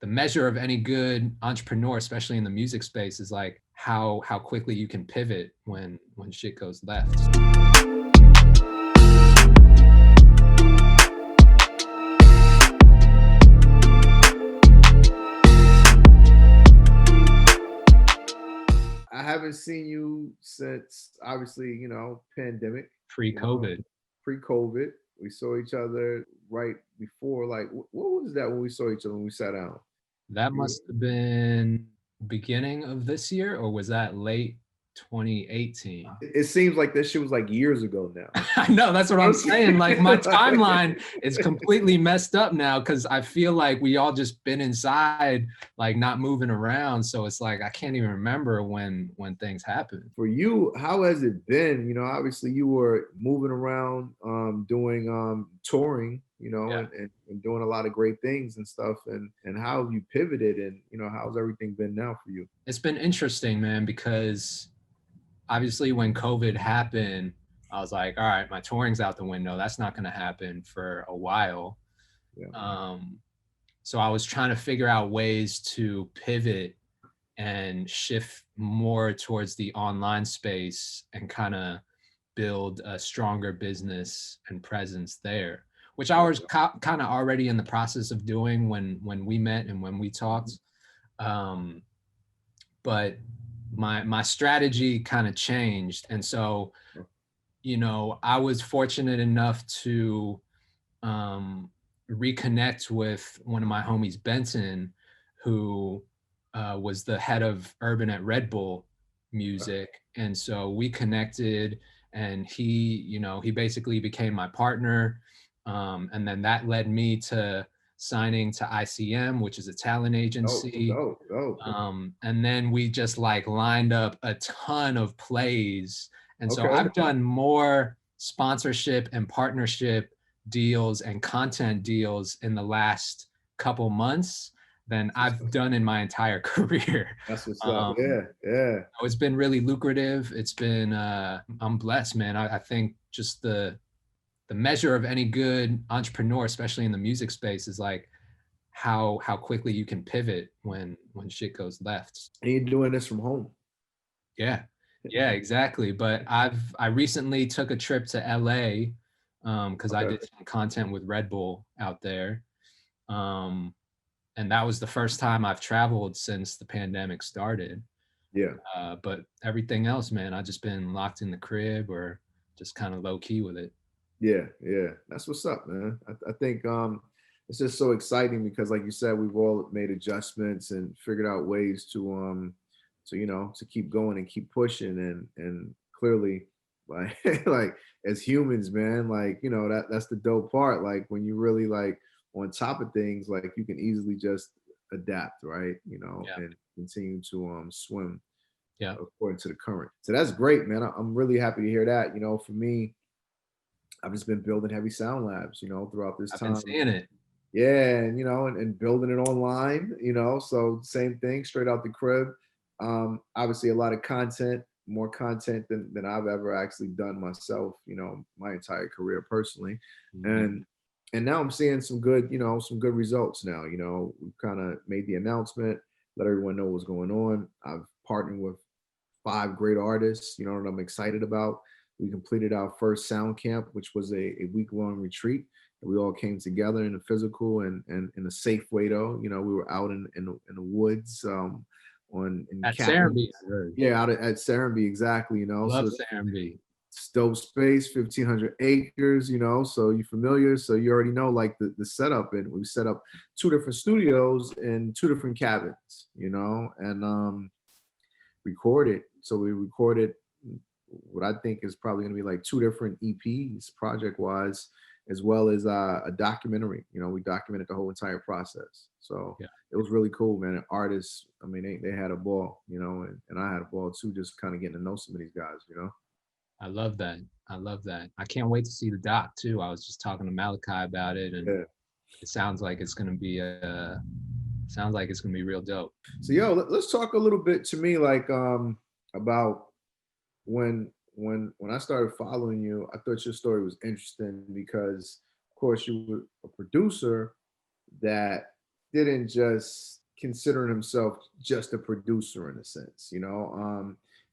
the measure of any good entrepreneur, especially in the music space, is like how quickly you can pivot when shit goes left. I haven't seen you since obviously, pandemic, you know, Pre-COVID. pre-COVID. We saw each other right before, like, what was that when we saw each other when we sat down? That You, must have been beginning of this year, or was that late 2018? it seems like that shit was like years ago now. I know, that's what You know I'm what I'm saying. Like my saying? timeline is completely messed up now because I feel like we all just been inside, like not moving around. So it's like I can't even remember when things happen. For you, how has it been? Obviously you were moving around, doing touring, Yeah. and doing a lot of great things and stuff. And how have you pivoted, and how's everything been now for you? It's been interesting, man, because obviously when COVID happened, I was like, all right, my touring's out the window. That's not gonna happen for a while. Yeah. Um, so I was trying to figure out ways to pivot and shift more towards the online space and kind of build a stronger business and presence there, which I was kind of already in the process of doing when we met and when we talked. Um, but my strategy kind of changed, and so I was fortunate enough to um, reconnect with one of my homies, Benson, who was the head of urban at Red Bull Music. And so we connected, and he basically became my partner. And then that led me to signing to ICM, which is a talent Oh, agency. oh, oh. And then we just like lined up a ton of plays. And so Okay. I've done more sponsorship and partnership deals and content deals in the last couple months than I've done in my entire career. That's what's up. Um, Yeah, yeah, it's been really lucrative. It's been I'm blessed, man. I think just the measure of any good entrepreneur, especially in the music space, is like how quickly you can pivot when shit goes left. and you're doing this from home. Yeah, yeah, exactly. But I recently took a trip to LA because I Okay. did some content with Red Bull out there. Um, and that was the first time I've traveled since the pandemic started. Yeah, But everything else, man, I've just been locked in the crib or just kind of low key with it. yeah, yeah. That's what's up, man. I think it's just so exciting because, like you said, we've all made adjustments and figured out ways to keep going and keep pushing, and clearly, like like as humans, man, like that's the dope part. Like when you really like on top of things, like you can easily just adapt, right? Yeah, And continue to swim yeah, according to the current. So that's great, man. I'm really happy to hear that. For me, I've just been building heavy sound labs, throughout this I've been time. seeing it. Yeah, and building it online, so same thing, straight out the crib. Obviously a lot of content, more content than I've ever actually done myself, my entire career personally. Mhm. And now I'm seeing some good results now. We've kind of made the announcement, let everyone know what's going on. I've partnered with 5 great artists, that I'm excited about. We completed our first sound camp, which was a week-long retreat. We all came together in a physical and in a safe way, though. We were out in the woods, on in At cabins. Serenbe, I heard. Yeah, out at Serenbe, exactly. I love So Serenbe. it's dope space, 1,500 acres. So you're familiar, so you already know like the setup. And we set up 2 different studios in 2 different cabins. And recorded. So we recorded what I think is probably going to be like 2 different EPs project wise, as well as a documentary. We documented the whole entire process. So Yeah, it was really cool, man. And artists, I mean, they had a ball, and I had a ball too, just kind of getting to know some of these guys. I love that. I love that. I can't wait to see the doc too. I was just talking to Malachi about it, and Yeah. it sounds like it's gonna be sounds like it's gonna be real dope. So yo, let's talk a little bit to me like about when I started following you. I thought your story was interesting because, of course, you were a producer that didn't just consider himself just a producer in a sense,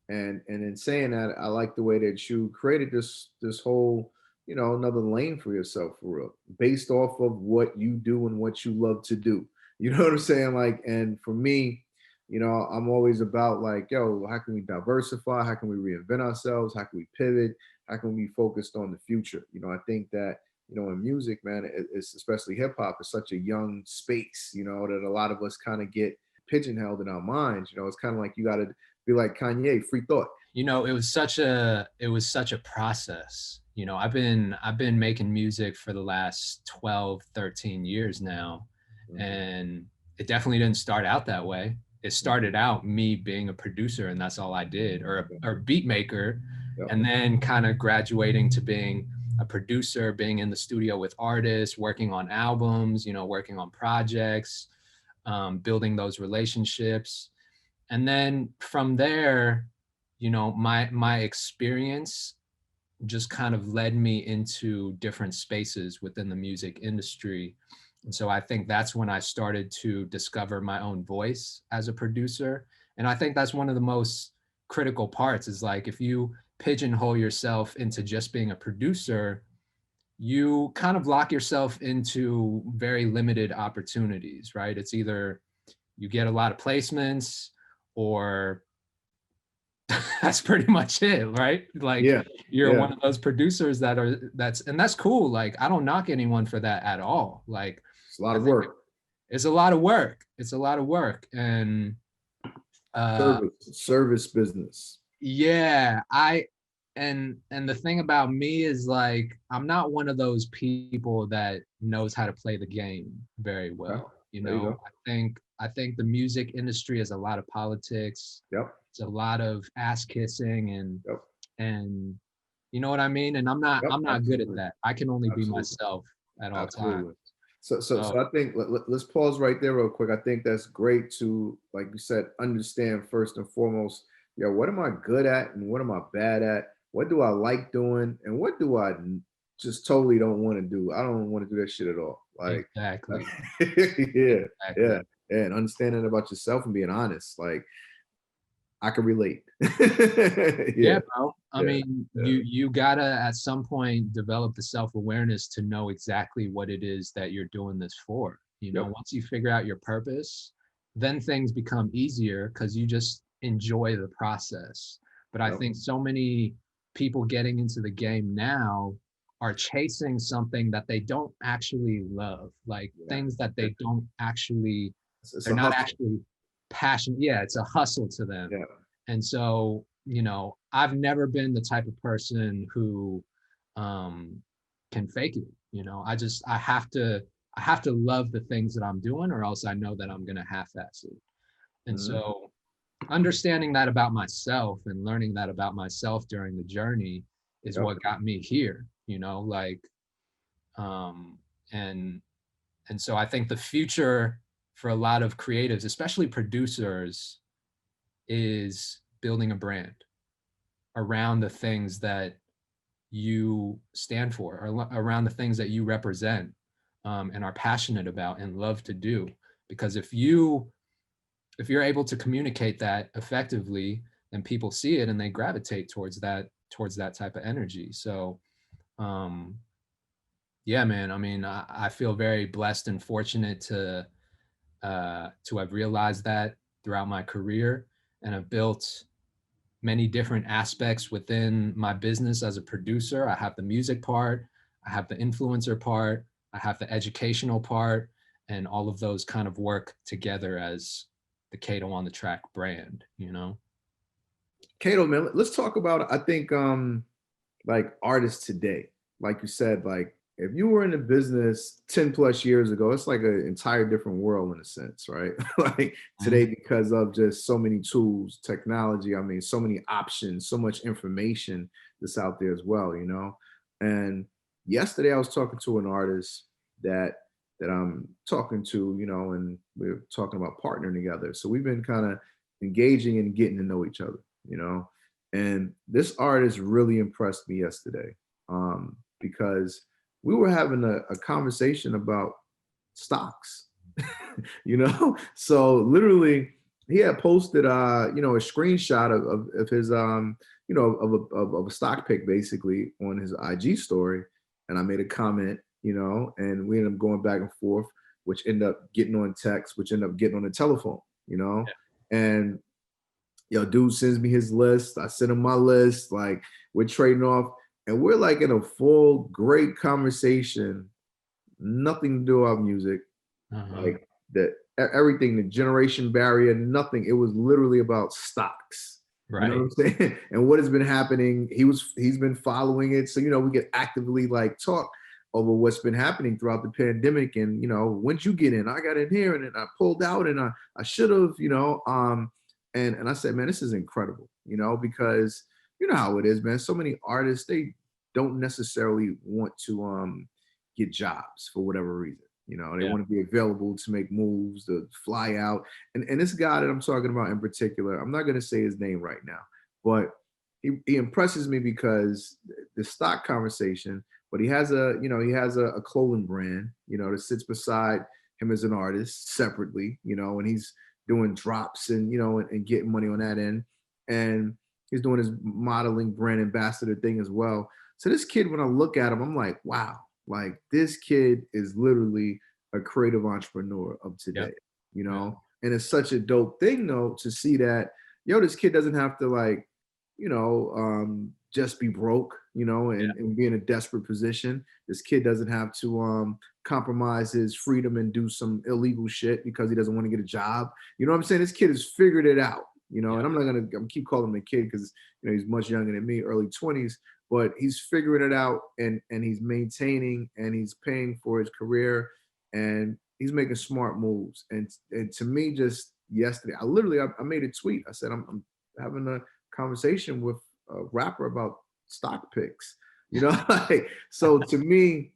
and in saying that, I like the way that you created this whole, another lane for yourself for real, based off of what you do and what you love to do. You know what I'm saying? Like, and for me, I'm always about like, yo, how can we diversify? How can we reinvent ourselves? How can we pivot? How can we be focused on the future? I think that in music, man, it's especially hip hop, is such a young space, that a lot of us kind of get pigeonholed in our minds. It's kind of like you got to be like Kanye, free thought. It was such a process. I've been making music for the last 12, 13 years now. Mhm. And it definitely didn't start out that way. It started out me being a producer and that's all I did, or a beat maker, Yep. and then kind of graduating to being a producer, being in the studio with artists, working on albums, working on projects, building those relationships. And then from there, my experience just kind of led me into different spaces within the music industry. And so I think that's when I started to discover my own voice as a producer. And I think that's one of the most critical parts, is like, if you pigeonhole yourself into just being a producer, you kind of lock yourself into very limited opportunities, right? It's either you get a lot of placements, or that's pretty much it, right? Like, Yeah. you're Yeah. one of those producers that's cool. Like, I don't knock anyone for that at all. Like, It's a lot I of think work. it's a lot of work. It's a lot of work. And uh Service business. yeah, and the thing about me is, like, I'm not one of those people that knows how to play the game very Okay. well. There you go. I think the music industry is a lot of politics. Yep. It's a lot of ass kissing, and Yep. and you know what I mean? And I'm Yep. not good at Absolutely. that. I can only be Absolutely. myself at all times. Absolutely. So So I think let's pause right there real quick. I think that's great to, like you said, understand first and foremost, what am I good at and what am I bad at? What do I like doing and what do I just totally don't want to do? I don't want to do that shit at all. Like, exactly. yeah, Exactly. yeah, yeah, and understanding about yourself and being honest. Like, I can relate. Yeah, Yeah, bro. I yeah, mean, yeah. you gotta at some point develop the self-awareness to know exactly what it is that you're doing this for. Yep, Once you figure out your purpose, then things become easier because you just enjoy the process. But I yep, think so many people getting into the game now are chasing something that they don't actually love, like yeah. things that they don't actually, It's they're a not hustle. actually passionate. Yeah, it's a hustle to them. Yeah, And so, I've never been the type of person who can fake it. I have to love the things that I'm doing, or else I know that I'm gonna half-ass it. And hmm, so, understanding that about myself and learning that about myself during the journey is yep, what got me here. Like, um, and and so I think the future for a lot of creatives, especially producers, is building a brand around the things that you stand for, or around the things that you represent, and are passionate about and love to do. Because if you're able to communicate that effectively, then people see it and they gravitate towards that type of energy. So, um, yeah, man. I mean, I feel very blessed and fortunate to have realized that throughout my career, and have built many different aspects within my business as a producer. I have the music part, I have the influencer part, I have the educational part, and all of those kind of work together as the Kato on the Track brand. Kato, man, let's talk about, I think, like artists today. Like you said, like if you were in the business 10 plus years ago, it's like an entire different world in a sense, right? Like today, Mhm. because of just so many tools, technology, I mean, so many options, so much information that's out there as well. And yesterday I was talking to an artist that I'm talking to, and we are talking about partnering together. So we've been kind of engaging and getting to know each other. And this artist really impressed me yesterday, because we were having a conversation about stocks. you know. So literally, he had posted, you know, a screenshot of his, you know, of a stock pick basically on his IG story, and I made a comment, you know, and we ended up going back and forth, which ended up getting on text, which ended up getting on the telephone, you know, and yo, dude sends me his list. I send him my list. Like we're trading off, and we're like in a full great conversation. Nothing to do about music, Uh-huh. like that everything, the generation barrier, nothing. It was literally about stocks. You know Right. what I'm saying? And what has been happening. He's been following it. So, you know, we get actively like talk over what's been happening throughout the pandemic. And, you know, once you get in, I got in here and then I pulled out and I should have, you know, and I said, man, this is incredible, you know, because you know how it is, man. So many artists, they don't necessarily want to get jobs for whatever reason. You know, they Yeah. want to be available to make moves, to fly out. And this guy that I'm talking about in particular, I'm not going to say his name right now, but he impresses me because the stock conversation, but he has a, you know, he has a clothing brand, you know, that sits beside him as an artist separately, you know, and he's doing drops and, you know, and getting money on that end. And he's doing his modeling brand ambassador thing as well. So this kid, when I look at him, I'm like, wow, like this kid is literally a creative entrepreneur of Yep. today, you Yeah. know? And it's such a dope thing though to see that, yo, this kid doesn't have to like, you know, just be broke, you know, and be in a desperate position. This kid doesn't have to compromise his freedom and do some illegal shit because he doesn't want to get a job. You know what I'm saying? This kid has figured it out, you know, Yeah. and I'm keep calling him a kid because you know he's much younger than me, early 20s, but he's figuring it out and he's maintaining and he's paying for his career and he's making smart moves. And to me, just yesterday, I made a tweet. I said I'm having a conversation with a rapper about stock picks. You know, like so to me,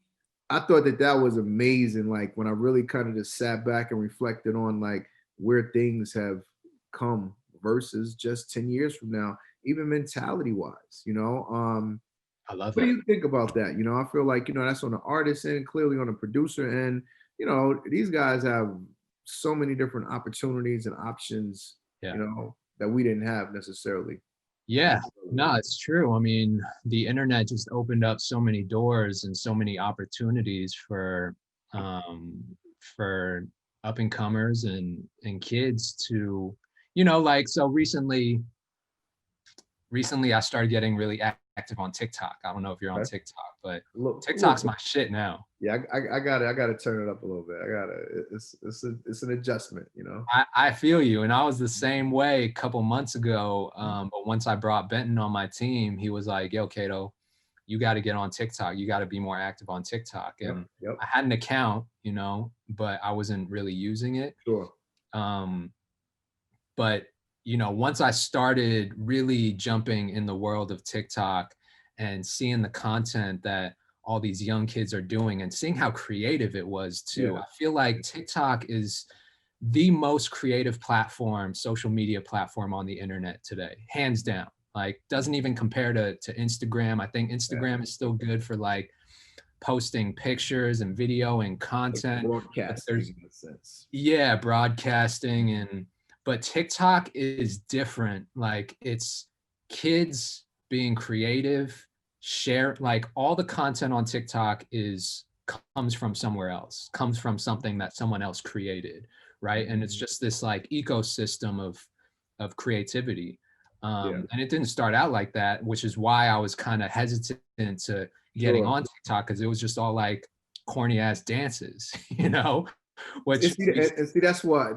I thought that that was amazing. Like when I really kind of just sat back and reflected on like where things have come versus just 10 years from now, even mentality wise, you know. I love What do it. you think about that? You know, I feel like, you know, that's on the artist end, clearly on the producer end. You know, these guys have so many different opportunities and options, Yeah. you know, that we didn't have necessarily. Yeah. No, it's true. I mean, the internet just opened up so many doors and so many opportunities um for up and comers and kids to, you know, like so recently I started getting really active on TikTok. I don't know if you're on Okay. TikTok, but A little TikTok's bit. my shit now. Yeah, I got to turn it up a little bit. It's an adjustment, you know. I feel you. And I was the same way a couple months ago. But once I brought Benton on my team, he was like, yo, Kato, you got to get on TikTok. You got to be more active on TikTok. Yep, And yep, I had an account, you know, but I wasn't really using it. sure. Um, but you know, once I started really jumping in the world of TikTok and seeing the content that all these young kids are doing and seeing how creative it was too, Yeah, I feel like TikTok is the most creative platform, social media platform on the internet today, hands down. Like doesn't even compare to Instagram. I think yeah. Instagram is still good for like posting pictures and video and Like content, but there's broadcasting in a sense. yeah, broadcasting and but TikTok is different. Like it's kids being creative, share like all the content on TikTok is comes from somewhere else, comes from something that someone else created, right? And it's just this like ecosystem of creativity. Yeah, And it didn't start out like that, which is why I was kind of hesitant to getting sure. on TikTok because it was just all like corny ass dances, you know, And which see, and see, that's why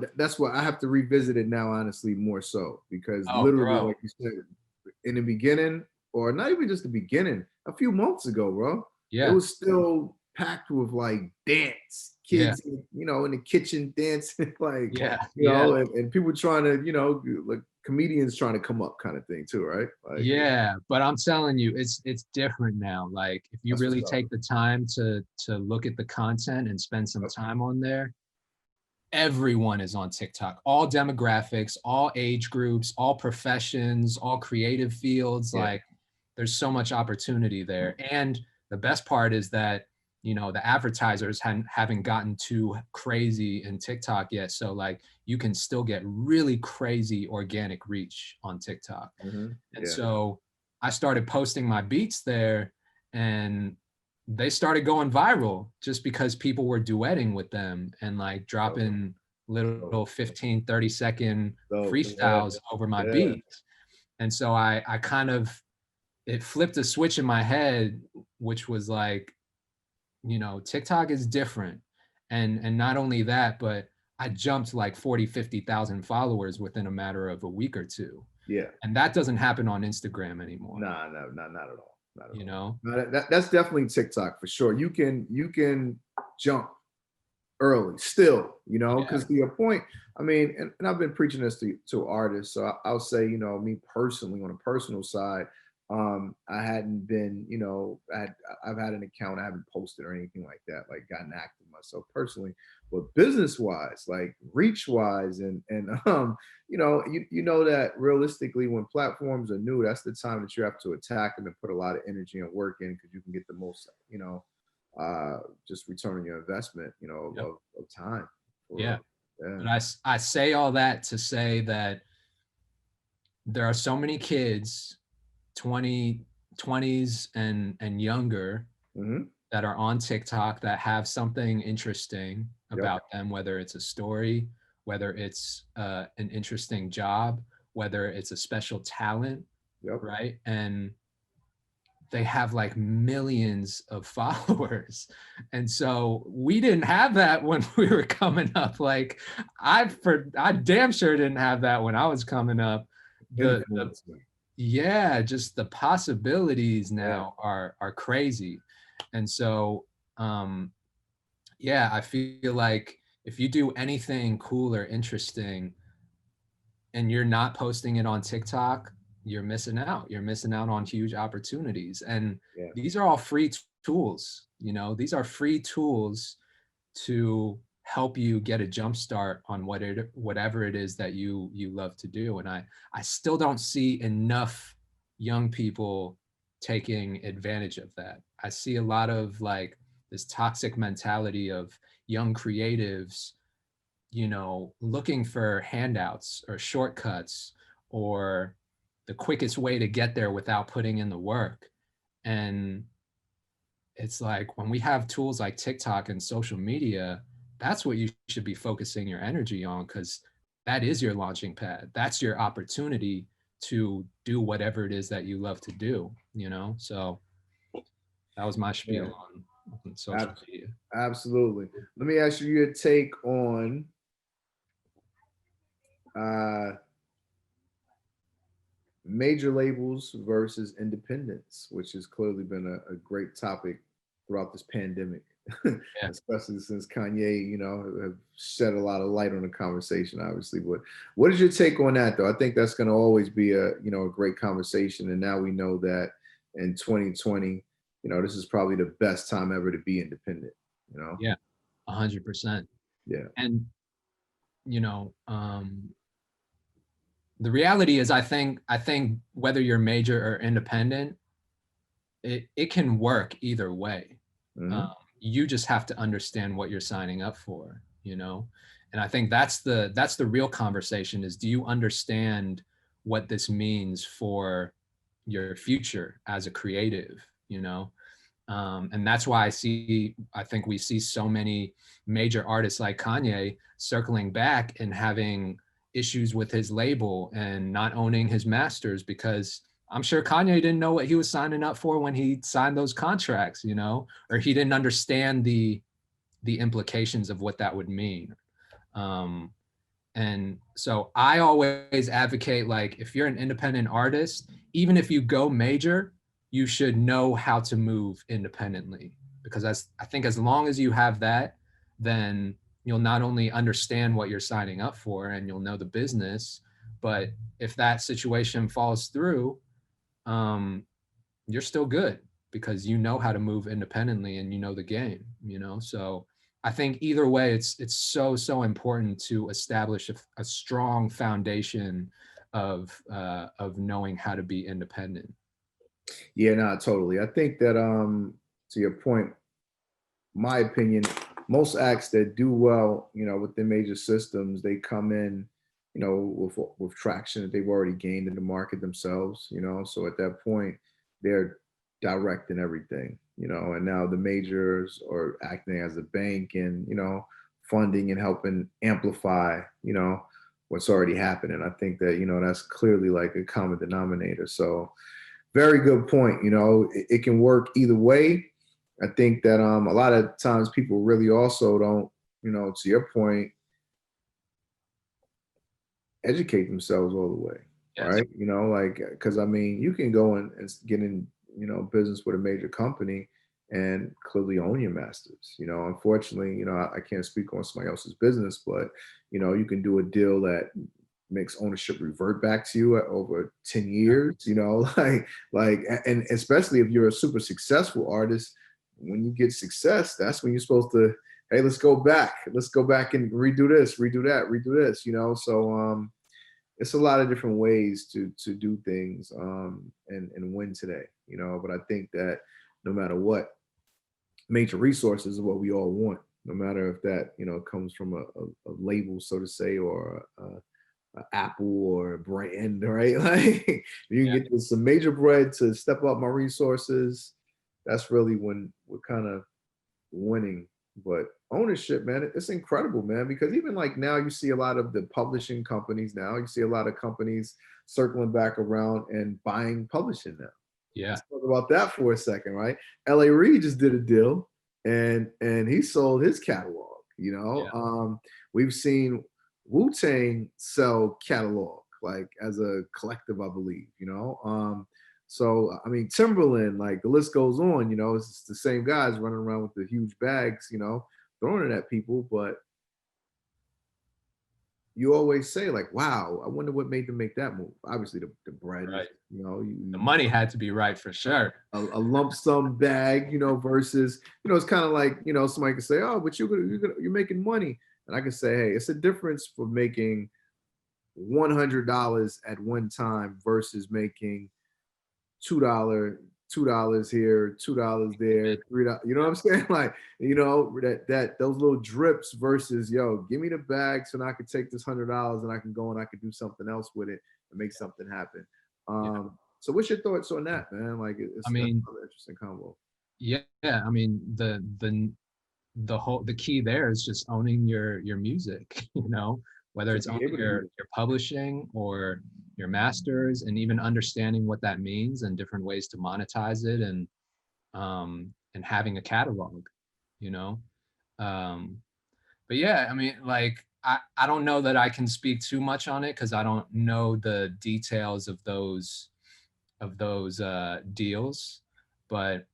I have to revisit it now, honestly, more so because oh, literally, bro. like you said, in the beginning, or not even just the beginning, a few months ago, bro, it Yeah. was still packed with like dance Yeah. kids, you know, in the kitchen dancing, like Yeah. you Yeah. know, and people trying to, you know, like comedians trying to come up, kind of thing, too, right? Like Yeah. But I'm telling you, it's different now. Like if you that's what's really up. take the time to look at the content and spend some Yep. time on there, everyone is on TikTok. All demographics, all age groups, all professions, all creative fields. Yeah, Like there's so much opportunity there. And the best part is that you know, the advertisers haven't gotten too crazy in TikTok yet. So like you can still get really crazy organic reach on TikTok. And Yeah. so I started posting my beats there, and they started going viral just because people were duetting with them and like So, dropping so, little 15, 30-second so yeah. freestyles over my Yeah. beats. And so I kind of, it flipped a switch in my head, which was like, you know, TikTok is different. And not only that, but I jumped like 40, 50,000 followers within a matter of a week or two. Yeah. And that doesn't happen on Instagram anymore, Nah, no, not at all. Not at you all. know? No, that's definitely TikTok for sure. You can jump early still, Yeah. because to your point, I mean, and I've been preaching this to artists. So I'll say, me personally, on a personal side, I hadn't been, I've had an account, I haven't posted or anything like that, like gotten active myself personally. But business wise, like reach wise, and you know that realistically, when platforms are new, that's the time that you have to attack them and put a lot of energy and work in, because you can get the most, uh just returning your investment, Yep. of time, for Yeah. real. Yeah. But I say all that to say that there are so many kids, 20, 20s and younger, Hmm. that are on TikTok that have something interesting Yep. about them, whether it's a story, whether it's an interesting job, whether it's a special talent, Yep. right? And they have like millions of followers. And so we didn't have that when we were coming up. Like I damn sure didn't have that when I was coming up. The Influencer. yeah, just the possibilities Yeah. now are crazy. And so yeah, I feel like if you do anything cool or interesting and you're not posting it on TikTok, you're missing out. You're missing out on huge opportunities. And Yeah. these are all free tools, you know, these are free tools to help you get a jump start on whatever it is that you love to do. And I still don't see enough young people taking advantage of that. I see a lot of like this toxic mentality of young creatives, you know, looking for handouts or shortcuts or the quickest way to get there without putting in the work. And it's like when we have tools like TikTok and social media, that's what you should be focusing your energy on, because that is your launching pad. That's your opportunity to do whatever it is that you love to do, you know? So that was my Yeah. spiel on social Ab- media. Absolutely. Let me ask you your take on uh major labels versus independence, which has clearly been a great topic throughout this pandemic, Yeah. especially since Kanye, have shed a lot of light on the conversation, obviously. But what is your take on that, though? I think that's going to always be a great conversation. And now we know that in 2020, this is probably the best time ever to be independent. You know? Yeah. 100%. Yeah. And, you know, the reality is I think whether you're major or independent, it can work either way. um, Hmm. you just have to understand what you're signing up for, you know. And I think that's the real conversation is, do you understand what this means for your future as a creative, you know? And that's why I think we see so many major artists like Kanye circling back and having issues with his label and not owning his masters, because I'm sure Kanye didn't know what he was signing up for when he signed those contracts, you know, or he didn't understand the implications of what that would mean. Um, and so I always advocate, like, if you're an independent artist, even if you go major, you should know how to move independently, because I think as long as you have that, then you'll not only understand what you're signing up for and you'll know the business, but if that situation falls through, um, you're still good because you know how to move independently and you know the game, you know. So I think either way, it's so important to establish a strong foundation of knowing how to be independent. Yeah, no, totally. I think that to your point, my opinion, most acts that do well, with the major systems, they come in, with traction that they've already gained in the market themselves. So at that point, they're directing everything. And now the majors are acting as a bank and funding and helping amplify, what's already happening. I think that that's clearly like a common denominator. So very good point. It can work either way. I think that a lot of times people really also don't, to your point, educate themselves all the way, Yes. right? Like, because I mean, you can go and get in, business with a major company and clearly own your masters. Unfortunately, I can't speak on somebody else's business, but you can do a deal that makes ownership revert back to you over 10 Yeah. years, and especially if you're a super successful artist, when you get success, that's when you're supposed to, hey, let's go back and redo this, redo that, redo this, so it's a lot of different ways to do things, and win today, but I think that no matter what, major resources are what we all want, no matter if that comes from a label, so to say, or a Apple or a brand, right? Like you can Yeah. get some major bread to step up my resources. That's really when we're kind of winning. But ownership, man, it's incredible, man, because even like now you see a lot of the publishing companies now, you see a lot of companies circling back around and buying publishing now. Yeah. Let's talk about that for a second, right? LA Reid just did a deal and he sold his catalog, Yeah. we've seen Wu-Tang sell catalog like as a collective, I believe, so I mean, Timberland, like the list goes on. It's the same guys running around with the huge bags, throwing it at people. But you always say like, "Wow, I wonder what made them make that move." Obviously, the bread is, Right. The money had to be right for sure. a lump sum bag, versus, it's kind of like, somebody can say, "Oh, but you're making money," and I can say, "Hey, it's a difference for making $100 at one time versus making $2 here, $2 there, $3. You know what I'm saying? Like, that those little drips versus, yo, give me the bag so now I can take this $100 and I can go and I can do something else with it and make something happen. Yeah. So what's your thoughts on that, man? Like, I that's mean, another interesting combo. yeah, I mean, the key there is just owning your music, whether To it's be owning able to do your publishing or your masters, and even understanding what that means and different ways to monetize it, and having a catalog, you know. Um, but yeah, I mean, like I don't know that I can speak too much on it because I don't know the details of those deals, but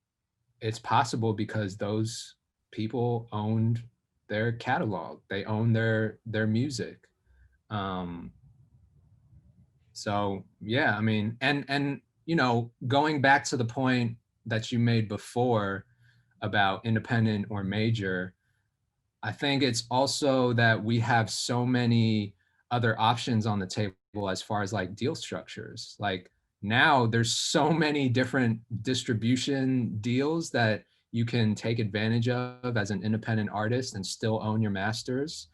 it's possible because those people owned their catalog. They own their music. Um, so yeah, I mean, and going back to the point that you made before about independent or major, I think it's also that we have so many other options on the table as far as like deal structures. Like now there's so many different distribution deals that you can take advantage of as an independent artist and still own your masters,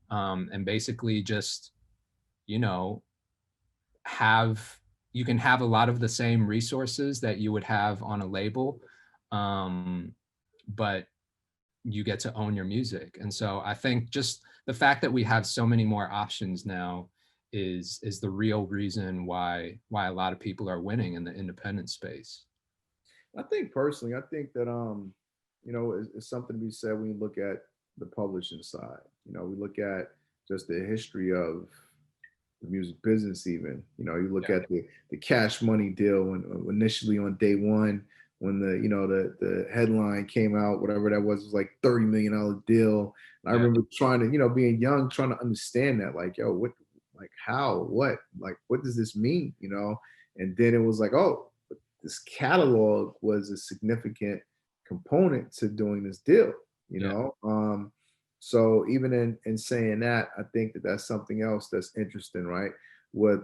and basically just, you know, have you can have a lot of the same resources that you would have on a label, but you get to own your music. And so I think just the fact that we have so many more options now is the real reason why a lot of people are winning in the independent space. I think personally, I think that it's something to be said when you look at the publishing side. We look at just the history of the music business. Even you look Yeah, at the Cash Money deal when initially on day one, when the headline came out, whatever that was like $30 million deal. And I yeah, remember trying to, being young, trying to understand that, like, yo, what, like, how, what, like, what does this mean, And then it was like, oh, this catalog was a significant component to doing this deal, you yeah, know. So even in saying that, I think that that's something else that's interesting, right? With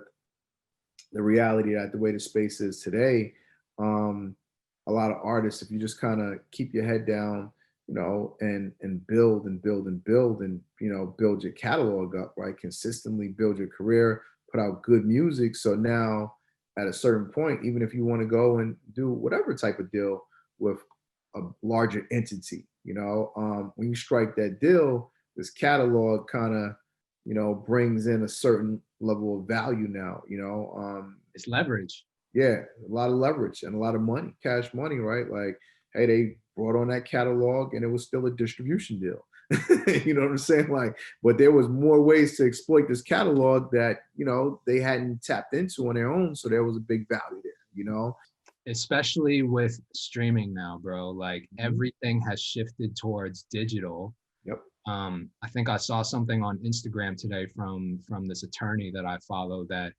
the reality that the way the space is today, um, a lot of artists, if you just kind of keep your head down and build and build and build and, build your catalog up, right? Consistently build your career, put out good music. So now at a certain point, even if you want to go and do whatever type of deal with a larger entity, when you strike that deal, this catalog kind of, brings in a certain level of value now, It's leverage. yeah, a lot of leverage and a lot of money, cash money, right? Like, hey, they brought on that catalog and it was still a distribution deal. You know what I'm saying? Like, but there was more ways to exploit this catalog that, they hadn't tapped into on their own. So there was a big value there. Especially with streaming now, bro. Like Mhm. everything has shifted towards digital. Yep. I think I saw something on Instagram today from this attorney that I follow that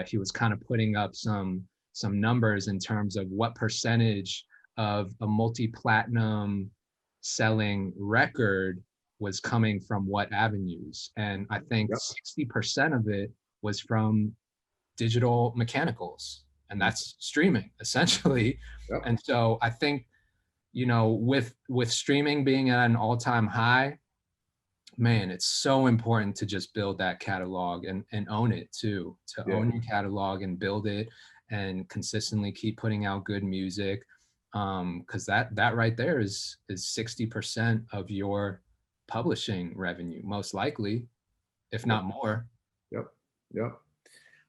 he was kind of putting up some numbers in terms of what percentage of a multi-platinum selling record was coming from what avenues. And I think Yep. 60% of it was from digital mechanicals, and Mhm. that's streaming essentially. Yep. And so I think, with streaming being at an all-time high, man, it's so important to just build that catalog and own it too, to Yeah. own your catalog and build it and consistently keep putting out good music. Because that right there is 60% of your publishing revenue, most likely, if Yep. not more. Yep. Yep.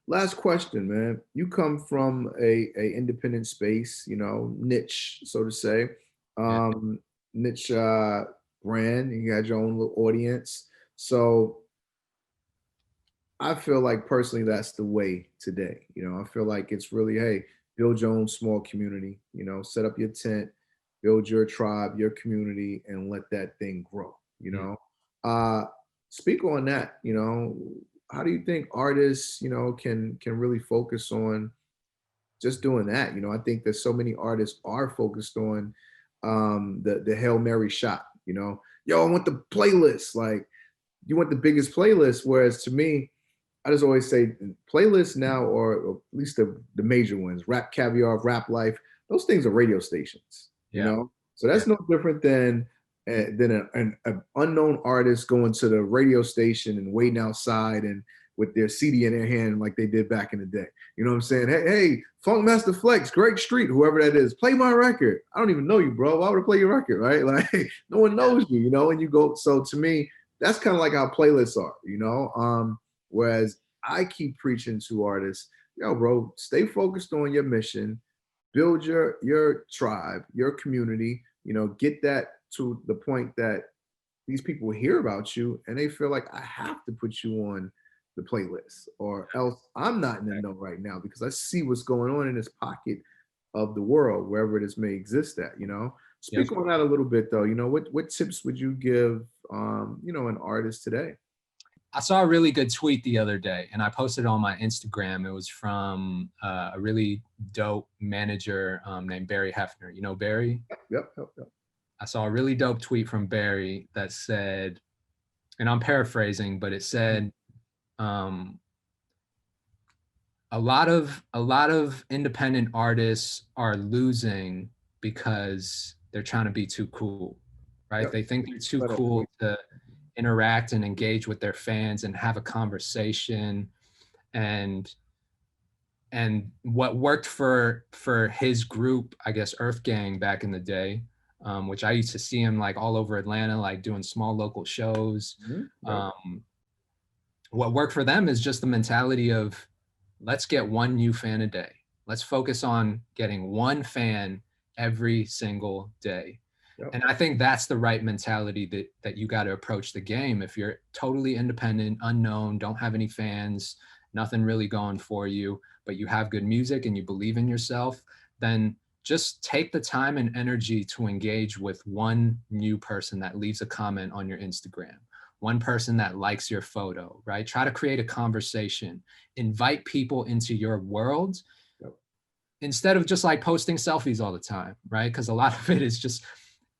Last question, man. You come from a independent space, niche, so to say, Yeah. um, niche brand. You had your own little audience. So I feel like personally that's the way today. I feel like it's really, hey, build your own small community, set up your tent, build your tribe, your community, and. Let that thing grow. Uh speak on that, how do you think artists, can really focus on just doing that? I think that so many artists are focused on the Hail Mary shot, yo, I want the playlist. Like you want the biggest playlist. Whereas to me, I just always say playlists now, or at least the major ones, Rap Caviar, Rap Life, those things are radio stations, Yeah. So Yeah. that's no different than an unknown artist going to the radio station and waiting outside and with their CD in their hand like they did back in the day. You know what I'm saying? Hey, Funk Master Flex, Greg Street, whoever that is, play my record. I don't even know you, bro. Why would I play your record, right? Like no one Yeah. knows you, and you go. So to me, that's kind of like how playlists are, Whereas I keep preaching to artists, yo, bro, stay focused on your mission, build your tribe, your community, get that to the point that these people hear about you and they feel like I have to put you on the playlist or else I'm not in the Right. know right now because I see what's going on in this pocket of the world, wherever this may exist at. Yep. Speak on that a little bit though. What tips would you give an artist today? I saw a really good tweet the other day and I posted it on my Instagram. It was from a really dope manager named Barry Hefner. You know Barry? Yep. I saw a really dope tweet from Barry that said, and I'm paraphrasing, but it said, um, a lot of independent artists are losing because they're trying to be too cool, right? Yep. They think they're too Let it cool be. to interact and engage with their fans and have a conversation. And and what worked for his group, I guess Earth Gang back in the day, which I used to see him like all over Atlanta, like doing small local shows. Yep. um, what worked for them is just the mentality of, let's get one new fan a day. Let's focus on getting one fan every single day. Yep. And I think that's the right mentality that you got to approach the game. If you're totally independent, unknown, don't have any fans, nothing really going for you, but you have good music and you believe in yourself, then just take the time and energy to engage with one new person that leaves a comment on your Instagram, one person that likes your photo, right? Try to create a conversation, invite people into your world Yep. instead of just like posting selfies all the time, right? Because a lot of it is just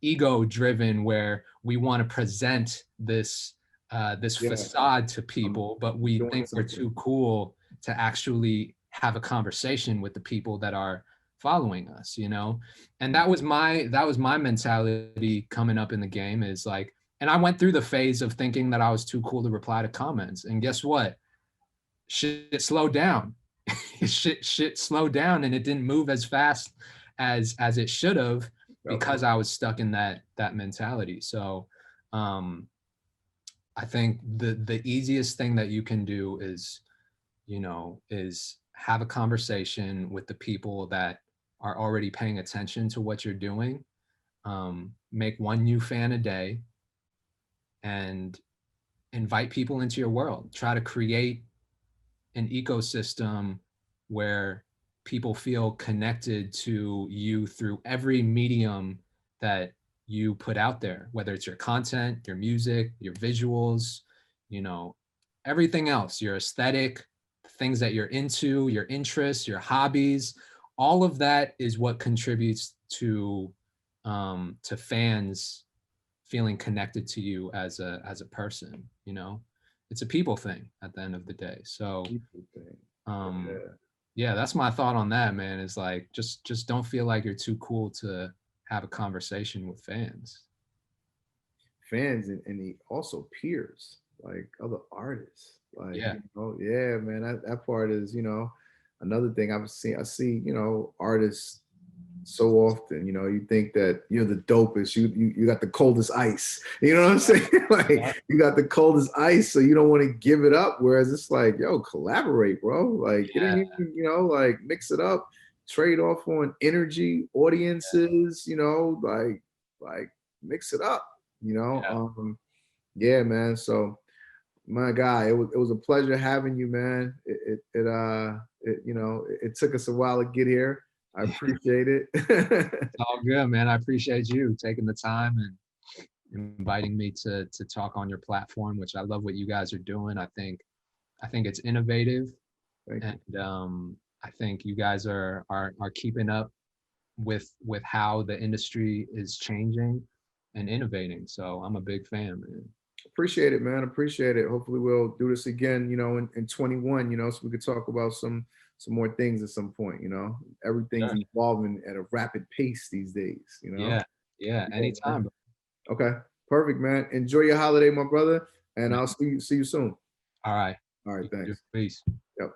ego driven, where we want to present this Yeah. facade to I'm people, but we doing think we're something. too cool to actually have a conversation with the people that are following us, you know? And that was my mentality coming up in the game, is like, and I went through the phase of thinking that I was too cool to reply to comments. And guess what? Shit slowed down. shit slowed down, and it didn't move as fast as it should have, Yep. because I was stuck in that mentality. So I think the easiest thing that you can do is, is have a conversation with the people that are already paying attention to what you're doing. Make one new fan a day and invite people into your world. Try to create an ecosystem where people feel connected to you through every medium that you put out there, whether it's your content, your music, your visuals, everything else, your aesthetic, things that you're into, your interests, your hobbies. All of that is what contributes to fans feeling connected to you as a person. It's a people thing at the end of the day. So Yeah. yeah, that's my thought on that, man. Is like, just don't feel like you're too cool to have a conversation with fans. Fans and also peers, like other artists. Like, Yeah. yeah, man, that part is, another thing I see, artists so often, you think that you're the dopest, you got the coldest ice, you know what I'm saying? Like, Yeah. you got the coldest ice, so you don't want to give it up. Whereas it's like, yo, collaborate, bro. Like, get in Yeah. here, like mix it up, trade off on energy, audiences, like mix it up, Yeah. yeah, man. So my guy, it was a pleasure having you, man. It took us a while to get here. I appreciate it. It's all good, man. I appreciate you taking the time and inviting me to talk on your platform, which I love what you guys are doing. I think it's innovative, Thank you. and I think you guys are keeping up with how the industry is changing and innovating. So I'm a big fan, man. Appreciate it, man. Appreciate it. Hopefully we'll do this again, in 21, so we could talk about some more things at some point. Everything's Sure. evolving at a rapid pace these days. Yeah, yeah, Yeah, man. anytime. Bro. Okay. Perfect, man. Enjoy your holiday, my brother. And I'll see you soon. All right. All right, You can do it. thanks. Peace. Yep.